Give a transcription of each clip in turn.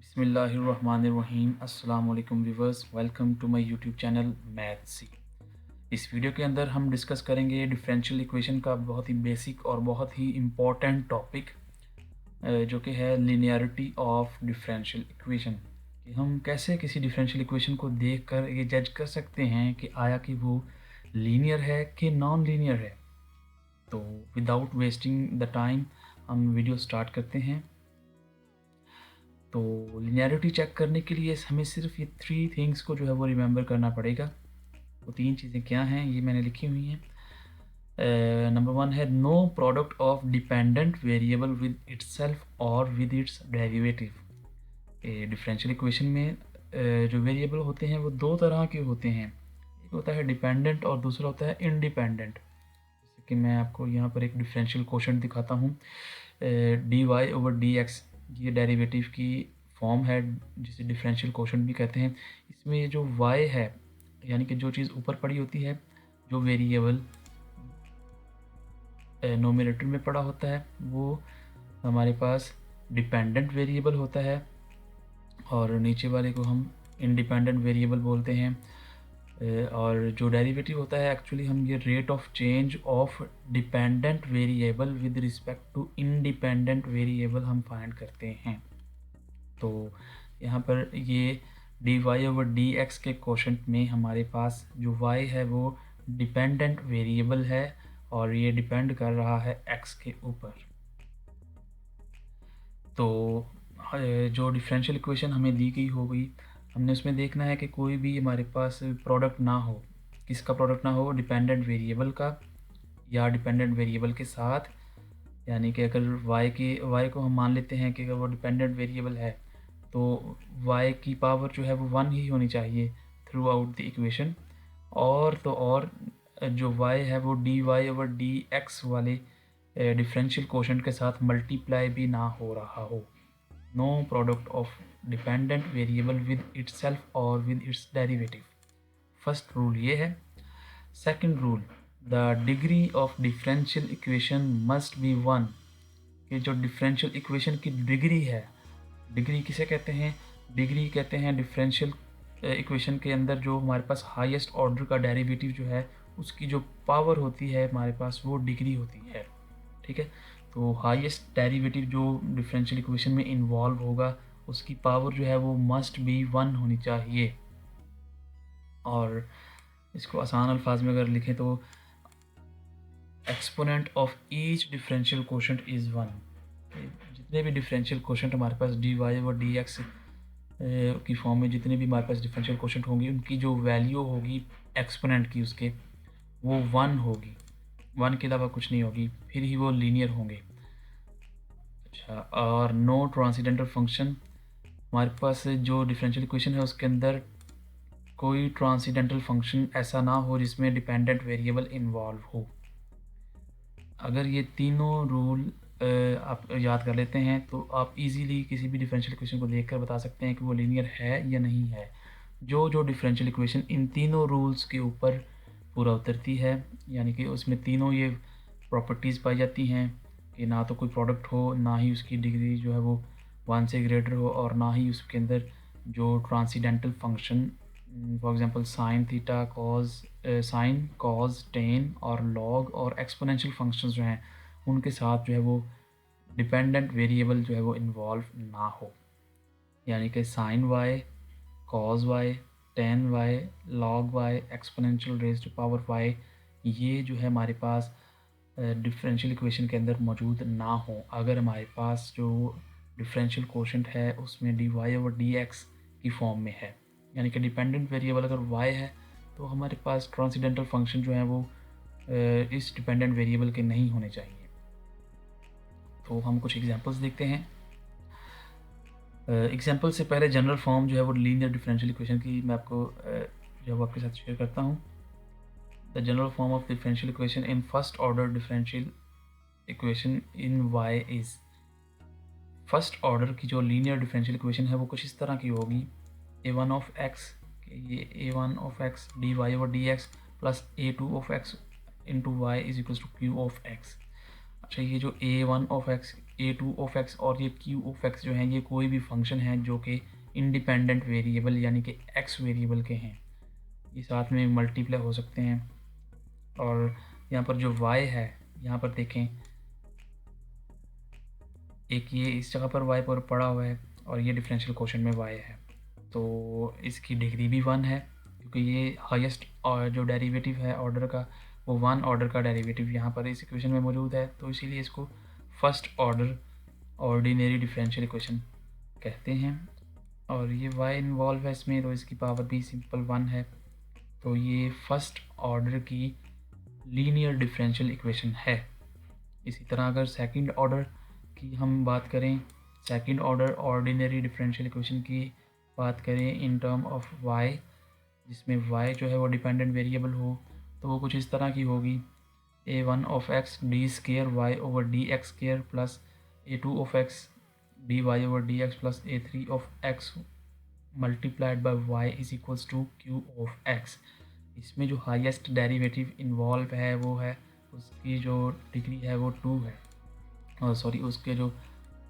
बिस्मिल्लाहिर्रहमानिर्रहीम। अस्सलाम वालेकुम viewers, welcome to my YouTube channel math C. इस वीडियो के अंदर हम डिस्कस करेंगे डिफरेंशियल इक्वेशन का बहुत ही बेसिक और बहुत ही इम्पोर्टेंट टॉपिक जो कि है लिनियरिटी ऑफ डिफरेंशियल इक्वेशन। कि हम कैसे किसी डिफरेंशियल इक्वेशन को देखकर ये जज कर सकते हैं कि आया कि वो लीनियर है कि नॉन लीनियर है। तो विदाउट वेस्टिंग द टाइम हम वीडियो स्टार्ट करते हैं। तो लिनियरिटी चेक करने के लिए हमें सिर्फ ये 3 थिंग्स को जो है वो रिमेंबर करना पड़ेगा। वो 3 चीज़ें क्या हैं ये मैंने लिखी हुई हैं। नंबर 1 है no product of dependent variable with itself और with its derivative. Differential equation में जो वेरिएबल होते हैं वो 2 तरह के होते हैं। एक होता है डिपेंडेंट और दूसरा होता है इंडिपेंडेंट। जैसे कि मैं आपको यहाँ पर एक डिफरेंशियल क्वोशंट दिखाता हूँ। D y over d x, ये डेरिवेटिव की फॉर्म है जिसे डिफरेंशियल क्वोशंट भी कहते हैं। इसमें ये जो y है, यानी कि जो चीज़ ऊपर पड़ी होती है, जो वेरिएबल नोमिनेटर में पड़ा होता है, वो हमारे पास डिपेंडेंट वेरिएबल होता है और नीचे वाले को हम इंडिपेंडेंट वेरिएबल बोलते हैं। और जो डेरिवेटिव होता है एक्चुअली हम ये rate of change of dependent variable with respect to independent variable हम फाइंड करते हैं। तो यहाँ पर ये d y over d x के क्वोशंट में हमारे पास जो y है वो डिपेंडेंट वेरिएबल है और ये डिपेंड कर रहा है x के ऊपर। तो जो डिफरेंशियल इक्वेशन हमें दी गई हो गई, हमने उसमें देखना है कि कोई भी हमारे पास प्रोडक्ट ना हो। किसका प्रोडक्ट ना हो? डिपेंडेंट वेरिएबल का या डिपेंडेंट वेरिएबल के साथ। यानी कि अगर y को हम मान लेते हैं कि अगर वो डिपेंडेंट वेरिएबल है तो y की पावर जो है वो 1 ही होनी चाहिए थ्रू आउट द इक्वेशन। और तो और जो y है वो d y over d x वाले डिफरेंशियल क्वोशंट के साथ मल्टीप्लाई भी ना हो रहा हो। No product of dependent variable with itself और with its derivative. First rule ये है। Second rule, the degree of differential equation must be 1। कि जो डिफरेंशियल इक्वेशन की डिग्री है, डिग्री किसे कहते हैं? डिग्री कहते हैं डिफरेंशियल इक्वेशन के अंदर जो हमारे पास हाईएस्ट ऑर्डर का डेरिवेटिव जो है उसकी जो पावर होती है हमारे पास वो डिग्री होती है। ठीक है, तो हाईएस्ट डेरिवेटिव जो डिफरेंशियल इक्वेशन में इन्वॉल्व होगा उसकी पावर जो है वो मस्ट बी 1 होनी चाहिए। और इसको आसान अल्फाज में अगर लिखें तो exponent of each differential quotient is 1। जितने भी डिफरेंशियल क्वोशंट हमारे पास डी वाई और डी एक्स की फॉर्म में जितने भी हमारे पास डिफरेंशियल क्वोशंट होंगे उनकी जो वैल्यू होगी एक्सपोनेंट की उसके, वो 1 होगी। 1 के अलावा कुछ नहीं होगी, फिर ही वो लीनियर होंगे। अच्छा, और नो ट्रांसीडेंटल फंक्शन। हमारे पास जो डिफरेंशियल इक्वेशन है उसके अंदर कोई ट्रांसीडेंटल फंक्शन ऐसा ना हो जिसमें डिपेंडेंट वेरिएबल इन्वॉल्व हो। अगर ये तीनों रूल आप याद कर लेते हैं तो आप इजीली किसी भी डिफरेंशियल इक्वेशन को देखकर बता सकते हैं कि वो लीनियर है या नहीं है। जो डिफरेंशियल इक्वेशन इन तीनों रूल्स के ऊपर पूरा उतरती है, यानी कि उसमें तीनों ये प्रॉपर्टीज़ पाई जाती हैं कि ना तो कोई प्रोडक्ट हो, ना ही उसकी डिग्री जो है वो 1 से ग्रेटर हो, और ना ही उसके अंदर जो transcendental function for example sine theta, sine, cos, tan और लॉग और एक्सपोनेंशियल फंक्शंस जो हैं उनके साथ जो है वो डिपेंडेंट वेरिएबल जो है वो इन्वॉल्व ना हो। यानी कि sine y, cos y, tan y, log y, exponential raise to power y, ये जो है हमारे पास डिफरेंशियल इक्वेशन के अंदर मौजूद ना हो। अगर हमारे पास जो डिफरेंशियल क्वोशंट है उसमें d y over d x की फॉर्म में है, यानी कि डिपेंडेंट वेरिएबल अगर y है तो हमारे पास ट्रांसीडेंटल फंक्शन जो है वो इस डिपेंडेंट वेरिएबल के नहीं होने चाहिए। तो हम कुछ एग्जांपल्स देखते हैं। एग्जांपल से पहले जनरल फॉर्म जो है वो लीनियर डिफरेंशियल इक्वेशन की मैं आपको जो है वो आपके साथ शेयर करता हूँ। The general form of differential equation in first order differential equation in y is. First order की जो लीनियर डिफरेंशियल इक्वेशन है वो कुछ इस तरह की होगी। a1 ऑफ x, ये a1 of x d y over d x plus a2 of x into y is equals to q of x। अच्छा, ये जो a1 ऑफ x, a2 और ये q जो हैं ये कोई भी फंक्शन हैं जो कि इंडिपेंडेंट वेरिएबल यानी कि x वेरिएबल के हैं, ये साथ में मल्टीप्लाई हो सकते हैं। और यहाँ पर जो y है, यहाँ पर देखें एक ये इस जगह पर y पर पड़ा हुआ है और ये डिफरेंशियल क्वोशंट में y है, तो इसकी डिग्री भी 1 है क्योंकि ये हाईएस्ट और जो डेरिवेटिव है ऑर्डर का वो 1 ऑर्डर का डेरिवेटिव यहाँ पर इस इक्वेशन में मौजूद है, तो इसीलिए इसको first order ordinary differential equation कहते हैं। और ये y इन्वॉल्व है इसमें, तो इसकी पावर भी सिंपल 1 है, तो ये फर्स्ट ऑर्डर की लीनियर डिफरेंशियल इक्वेशन है। इसी तरह अगर सेकंड ऑर्डर की हम बात करें, second order ordinary differential equation की बात करें इन टर्म ऑफ y, जिसमें y जो है वो डिपेंडेंट वेरिएबल हो, तो वो कुछ इस तरह की होगी a1 of x d square y over d x square plus a2 of x d y over d x plus a3 of x multiplied by y is equals to q of x। इसमें जो highest derivative involve है वो है, उसकी जो degree है वो 2 है, और सॉरी उसके जो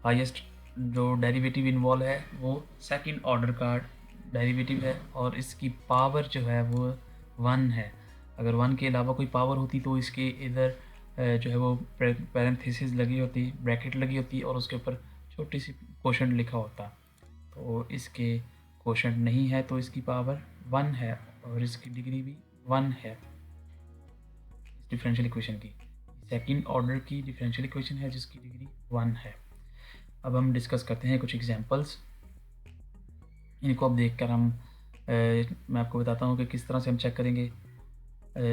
हाईएस्ट जो डेरिवेटिव इन्वॉल्व है वो सेकंड ऑर्डर का डेरिवेटिव है और इसकी पावर जो है वो 1 है। अगर 1 के अलावा कोई पावर होती तो इसके इधर जो है वो पैरेंथेसिस लगी होती, ब्रैकेट लगी होती और उसके ऊपर छोटी सी क्वोशंट लिखा होता, तो इसके क्वोशंट नहीं है तो इसकी पावर 1 है और इसकी डिग्री भी 1 है। इस डिफरेंशियल इक्वेशन की सेकंड ऑर्डर की डिफरेंशियल इक्वेशन है जिसकी डिग्री 1 है। अब हम डिस्कस करते हैं कुछ एग्जांपल्स, इनको अब देखकर हम मैं आपको बताता हूँ कि किस तरह से हम चेक करेंगे।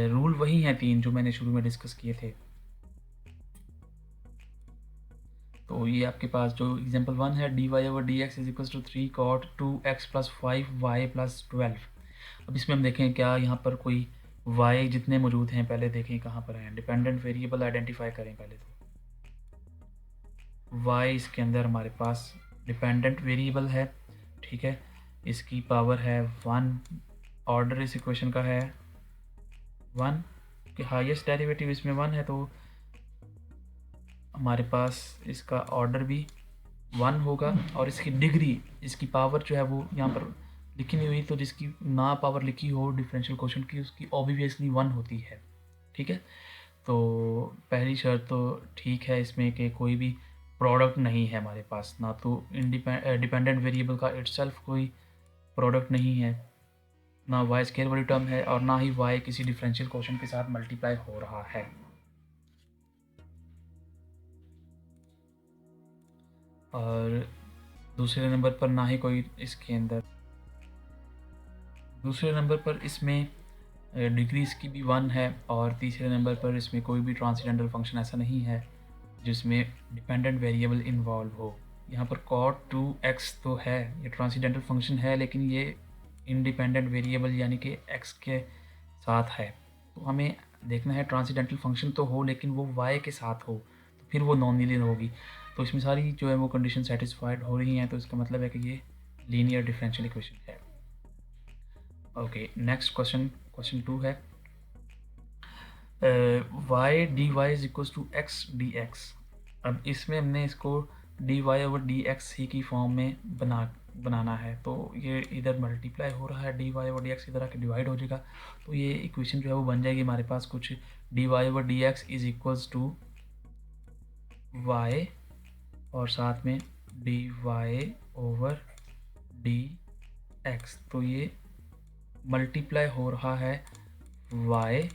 रूल वही हैं 3 जो मैंने शुरू में डिस्कस किए थे। तो ये आपके पास जो एग्जांपल 1 है dy over d x is equal to 3 cot 2x plus 5y plus 12। अब इसमें हम देखें क्या यहाँ पर कोई y जितने मौजूद हैं पहले देखें कहाँ पर हैं, डिपेंडेंट वेरिएबल आइडेंटिफाई करें पहले। तो y इसके अंदर हमारे पास डिपेंडेंट वेरिएबल है, ठीक है, इसकी पावर है 1, ऑर्डर इस इक्वेशन का है 1 कि हाईएस्ट डेरिवेटिव इसमें 1 है, तो हमारे पास इसका ऑर्डर भी 1 होगा और इसकी डिग्री, इसकी पावर जो है वो यहाँ पर लिखी नहीं हुई, तो जिसकी ना पावर लिखी हो डिफरेंशियल क्वोशंट की उसकी ऑब्वियसली 1 होती है, ठीक है। तो पहली शर्त तो ठीक है इसमें कि कोई भी प्रोडक्ट नहीं है हमारे पास, ना तो डिपेंडेंट वेरिएबल का इटसेल्फ कोई प्रोडक्ट नहीं है, ना y स्केयर वाली टर्म है और ना ही y किसी डिफरेंशियल क्वोशंट के साथ मल्टीप्लाई हो रहा है। और दूसरे नंबर पर ना ही कोई इसके अंदर, दूसरे नंबर पर इसमें डिग्री इसकी भी 1 है और तीसरे नंबर पर इसमें कोई भी ट्रांसेंडेंटल फंक्शन ऐसा नहीं है जिसमें डिपेंडेंट वेरिएबल इन्वॉल्व हो। यहाँ पर cot 2x तो है, ये ट्रांसेंडेंटल फंक्शन है, लेकिन ये इंडिपेंडेंट वेरिएबल यानी कि x के साथ है, तो हमें देखना है ट्रांसेंडेंटल फंक्शन तो हो लेकिन वो y के साथ हो, तो फिर वो नॉन लीनियर होगी। तो इसमें सारी जो है वो कंडीशन सेटिस्फाइड हो रही हैं, तो इसका मतलब है कि ये लीनियर डिफरेंशियल इक्वेशन है। ओके, नेक्स्ट क्वेश्चन, क्वेश्चन 2 है y dy is equal to x dx। अब इसमें हमने इसको dy ओवर dx ही की फॉर्म में बनाना है, तो ये इधर मल्टीप्लाई हो रहा है dy ओवर dx इधर आके डिवाइड हो जाएगा, तो ये इक्वेशन जो है वो बन जाएगी हमारे पास कुछ dy over dx is equals to y और साथ में dy ओवर dx, तो ये मल्टीप्लाई हो रहा है y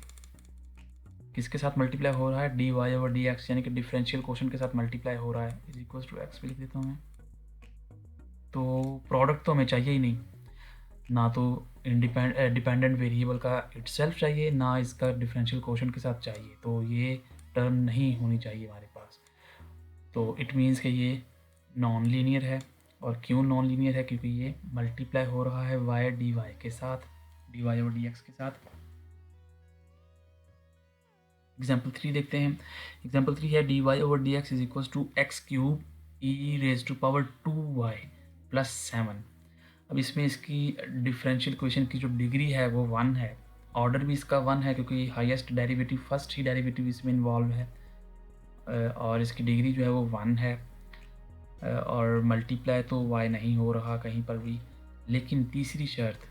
किसके साथ मल्टीप्लाई हो रहा है, dy ओवर dx यानी कि डिफरेंशियल क्वोशंट के साथ मल्टीप्लाई हो रहा है, इज इक्वल टू x भी लिख देता हूँ मैं। तो प्रोडक्ट तो हमें चाहिए ही नहीं, ना तो डिपेंडेंट वेरिएबल का इटसेल्फ चाहिए, ना इसका डिफरेंशियल क्वोशंट के साथ चाहिए, तो ये टर्म नहीं होनी चाहिए हमारे पास। तो इट मीन्स कि ये नॉन लीनियर है, और क्यों नॉन लीनियर है, क्योंकि ये मल्टीप्लाई हो रहा है y dy के साथ, dy ओवर dx के साथ। एग्जाम्पल 3 देखते हैं। एग्जाम्पल 3 है dy over dx is equal to x cube e raise to power 2y plus 7। अब इसमें इसकी डिफरेंशियल इक्वेशन की जो डिग्री है वो 1 है, ऑर्डर भी इसका 1 है क्योंकि हाईएस्ट डेरिवेटिव फर्स्ट ही डेरिवेटिव इसमें इन्वॉल्व है, और इसकी डिग्री जो है वो 1 है। और मल्टीप्लाई तो y नहीं हो रहा कहीं पर भी। लेकिन तीसरी शर्त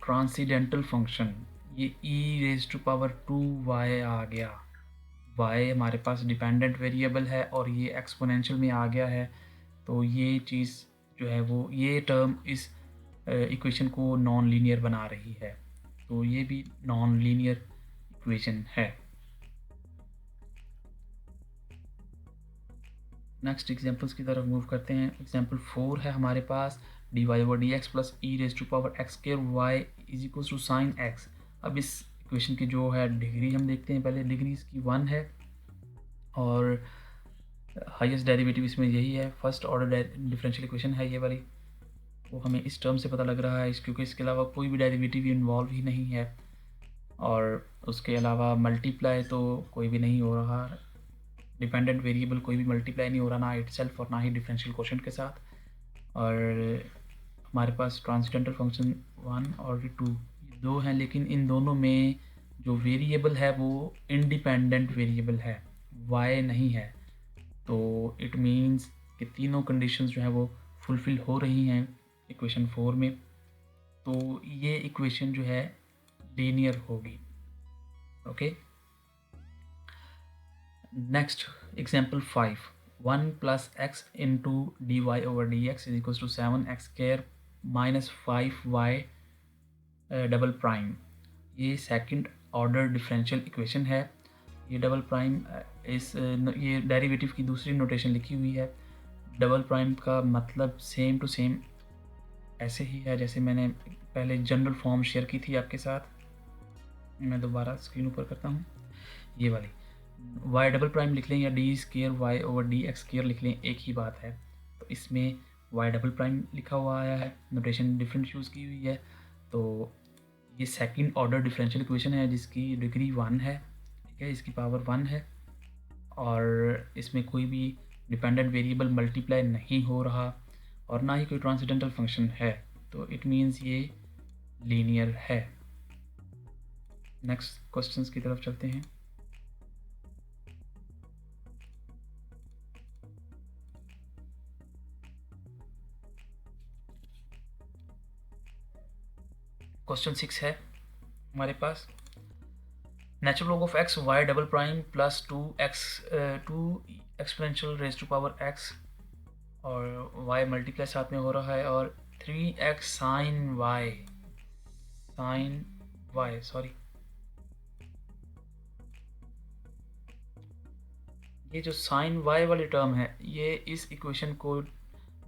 ट्रांसीडेंटल फंक्शन, ये e⁻² आ गया। y हमारे पास डिपेंडेंट वेरिएबल है और ये एक्सपोनेंशियल में आ गया है, तो ये चीज़ जो है वो ये टर्म इस इक्वेशन को नॉन लीनियर बना रही है, तो ये भी नॉन लीनियर इक्वेशन है। नेक्स्ट एग्जांपल्स की तरफ मूव करते हैं। एग्जांपल 4 है हमारे पास dy/dx plus e⁻x² y is to sine x। अब इस इक्वेशन की जो है डिग्री हम देखते हैं पहले। डिग्री इसकी 1 है और हाईएस्ट डेरिवेटिव इसमें यही है। फर्स्ट ऑर्डर डिफरेंशियल इक्वेशन है ये वाली, वो हमें इस टर्म से पता लग रहा है क्योंकि इसके अलावा कोई भी डेरिवेटिव इन्वॉल्व ही नहीं है, और उसके अलावा मल्टीप्लाई तो कोई भी नहीं हो रहा, डिपेंडेंट वेरिएबल कोई भी मल्टीप्लाई नहीं हो रहा, ना इटसेल्फ और ना ही डिफरेंशियल कोशेंट के साथ। और हमारे पास ट्रांसेंडेंटल फंक्शन 1 और 2 दो हैं, लेकिन इन दोनों में जो वेरिएबल है वो इंडिपेंडेंट वेरिएबल है, y नहीं है। तो इट मीन्स कि तीनों कंडीशंस जो है वो फुलफ़िल हो रही हैं इक्वेशन 4 में, तो ये इक्वेशन जो है लीनियर होगी। Okay, next example 5 1 plus x into dy/dx is equal to 7x² minus 5y double prime. ये सेकंड ऑर्डर डिफरेंशियल इक्वेशन है। ये डबल प्राइम ये डेरिवेटिव की दूसरी नोटेशन लिखी हुई है। डबल प्राइम का मतलब सेम टू सेम ऐसे ही है जैसे मैंने पहले जनरल फॉर्म शेयर की थी आपके साथ। मैं दोबारा स्क्रीन ऊपर करता हूँ, ये वाली y डबल प्राइम लिख लें या d²y/dx² लिख लें, एक ही बात है। तो इसमें y डबल प्राइम लिखा हुआ आया है, नोटेशन डिफरेंट यूज़ की हुई है। तो ये सेकंड ऑर्डर डिफरेंशियल इक्वेशन है जिसकी डिग्री 1 है, ठीक है, इसकी पावर 1 है, और इसमें कोई भी डिपेंडेंट वेरिएबल मल्टीप्लाई नहीं हो रहा और ना ही कोई ट्रांसेंडेंटल फंक्शन है, तो इट मीन्स ये लीनियर है। नेक्स्ट क्वेश्चंस की तरफ चलते हैं। क्वेश्चन 6 है हमारे पास, natural log of x y double prime plus 2 exponential raise to power x और y मल्टीप्लाई साथ में हो रहा है, और 3x साइन y सॉरी, ये जो साइन y वाली टर्म है ये इस इक्वेशन को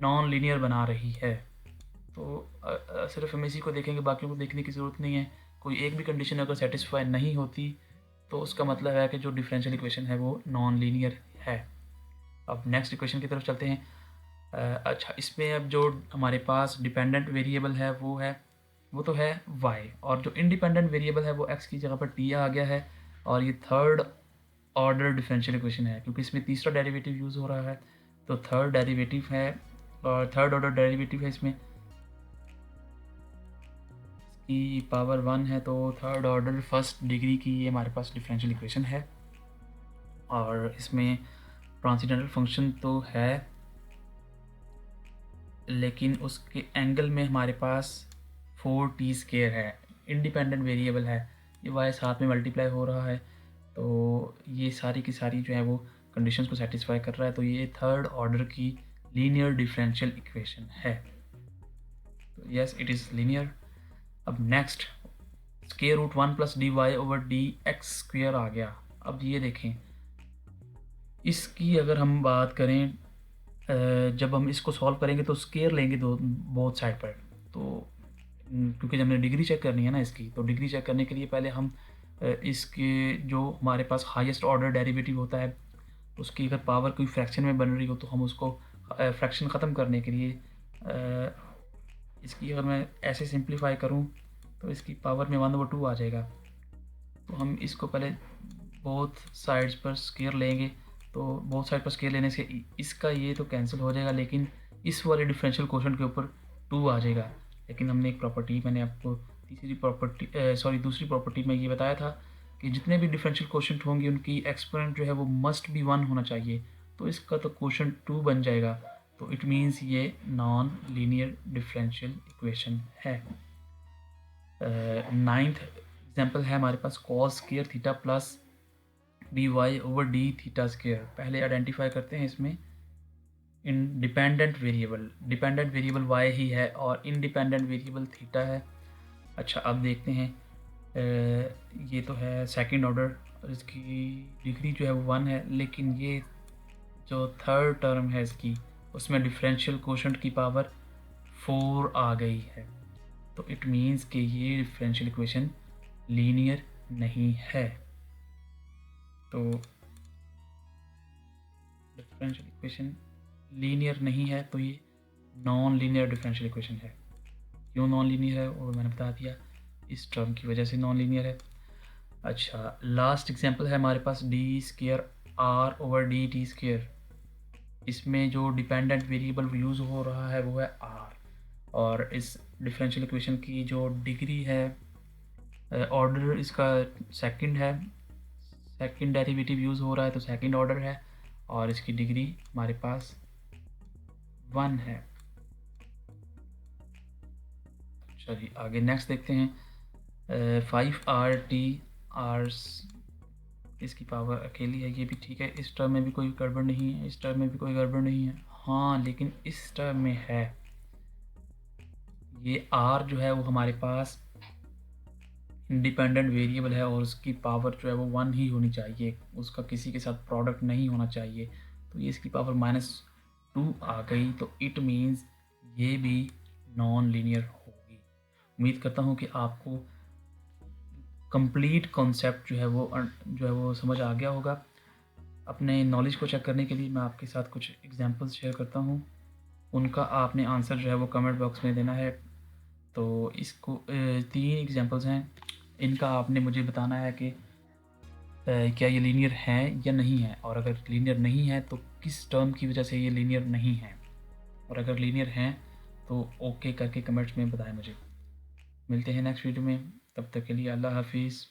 नॉन लीनियर बना रही है। तो सिर्फ हम इसी को देखेंगे, बाकियों को देखने की ज़रूरत नहीं है। कोई एक भी कंडीशन अगर सेटिस्फाई नहीं होती तो उसका मतलब है कि जो डिफरेंशियल इक्वेशन है वो नॉन लीनियर है। अब नेक्स्ट इक्वेशन की तरफ चलते हैं। अच्छा, इसमें अब जो हमारे पास डिपेंडेंट वेरिएबल है वो तो है y, और जो इंडिपेंडेंट वेरिएबल है वो x की जगह पर t आ गया है, और ये थर्ड ऑर्डर डिफरेंशियल इक्वेशन है क्योंकि इसमें तीसरा डेरिवेटिव यूज़ हो रहा है, तो थर्ड डेरिवेटिव है और थर्ड ऑर्डर डेरिवेटिव है, इसमें की पावर 1 है, तो थर्ड ऑर्डर फर्स्ट डिग्री की ये हमारे पास डिफरेंशियल इक्वेशन है। और इसमें ट्रांसेंडेंटल फंक्शन तो है लेकिन उसके एंगल में हमारे पास 4t² है, इंडिपेंडेंट वेरिएबल है, ये y साथ में मल्टीप्लाई हो रहा है, तो ये सारी की सारी जो है वो कंडीशंस को सेटिस्फाई कर रहा है, तो ये थर्ड ऑर्डर की लीनियर डिफरेंशियल इक्वेशन है। तो यस, इट इज़ लीनियर। अब नेक्स्ट √1 प्लस dy/dx² आ गया। अब ये देखें, इसकी अगर हम बात करें, जब हम इसको सॉल्व करेंगे तो स्केयर लेंगे बोथ साइड पर, तो क्योंकि हमने डिग्री चेक करनी है ना इसकी, तो डिग्री चेक करने के लिए पहले हम इसके जो हमारे पास हाईएस्ट ऑर्डर डेरिवेटिव होता है उसकी अगर पावर कोई फ्रैक्शन में बन रही हो तो हम उसको फ्रैक्शन ख़त्म करने के लिए इसकी अगर मैं ऐसे सिंप्लीफाई करूं तो इसकी पावर में 1/2 आ जाएगा। तो हम इसको पहले बोथ साइड्स पर स्केयर लेंगे, तो बोथ साइड पर स्केयर लेने से इसका ये तो कैंसिल हो जाएगा, लेकिन इस वाले डिफरेंशियल कोशेंट के ऊपर 2 आ जाएगा। लेकिन हमने एक प्रॉपर्टी, मैंने आपको दूसरी प्रॉपर्टी में ये बताया था कि जितने भी डिफरेंशियल कोशेंट होंगे उनकी एक्सपोनेंट जो है वो मस्ट बी 1 होना चाहिए, तो इसका तो कोशेंट 2 बन जाएगा। तो इट मीन्स ये नॉन लीनियर डिफरेंशियल इक्वेशन है। नाइन्थ एग्जांपल है हमारे पास cos square theta plus d y over d theta square. पहले आइडेंटिफाई करते हैं इसमें डिपेंडेंट वेरिएबल वाई ही है और इंडिपेंडेंट वेरिएबल थीटा है। अच्छा, अब देखते हैं ये तो है सेकंड ऑर्डर और इसकी डिग्री जो है वो 1 है, लेकिन ये जो थर्ड टर्म है इसकी उसमें डिफरेंशियल कोशेंट की पावर 4 आ गई है। तो इट मीन्स कि ये डिफरेंशियल इक्वेशन लीनियर नहीं है। तो डिफरेंशियल इक्वेशन लीनियर नहीं है तो ये नॉन लीनियर डिफरेंशियल इक्वेशन है। क्यों नॉन लीनियर है वो मैंने बता दिया, इस टर्म की वजह से नॉन लीनियर है। अच्छा, लास्ट एग्जांपल है हमारे पास d square r over d t square. इसमें जो डिपेंडेंट वेरिएबल यूज़ हो रहा है वो है आर, और इस डिफरेंशियल इक्वेशन की जो डिग्री है, ऑर्डर इसका सेकंड है, सेकंड डेरिवेटिव यूज़ हो रहा है तो सेकंड ऑर्डर है, और इसकी डिग्री हमारे पास 1 है। चलिए आगे नेक्स्ट देखते हैं। 5r इसकी पावर अकेली है, ये भी ठीक है। इस टर्म में भी कोई गड़बड़ नहीं है, इस टर्म में भी कोई गड़बड़ नहीं है। हाँ, लेकिन इस टर्म में है, ये r जो है वो हमारे पास इंडिपेंडेंट वेरिएबल है और उसकी पावर जो है वो 1 ही होनी चाहिए, उसका किसी के साथ प्रोडक्ट नहीं होना चाहिए। तो ये इसकी पावर -2 आ गई, तो इट मीन्स ये भी नॉन लीनियर होगी। उम्मीद करता हूँ कि आपको कंप्लीट कॉन्सेप्ट जो है वो समझ आ गया होगा। अपने नॉलेज को चेक करने के लिए मैं आपके साथ कुछ एग्जांपल्स शेयर करता हूँ, उनका आपने आंसर जो है वो कमेंट बॉक्स में देना है। तो इसको 3 एग्जांपल्स हैं, इनका आपने मुझे बताना है कि क्या ये लीनियर हैं या नहीं है, और अगर लीनियर नहीं है तो किस टर्म की वजह से ये लीनियर नहीं है, और अगर लीनियर हैं तो ओके करके कमेंट्स में बताएं मुझे। मिलते हैं नेक्स्ट वीडियो में, तब तक के लिए अल्लाह हाफिज़।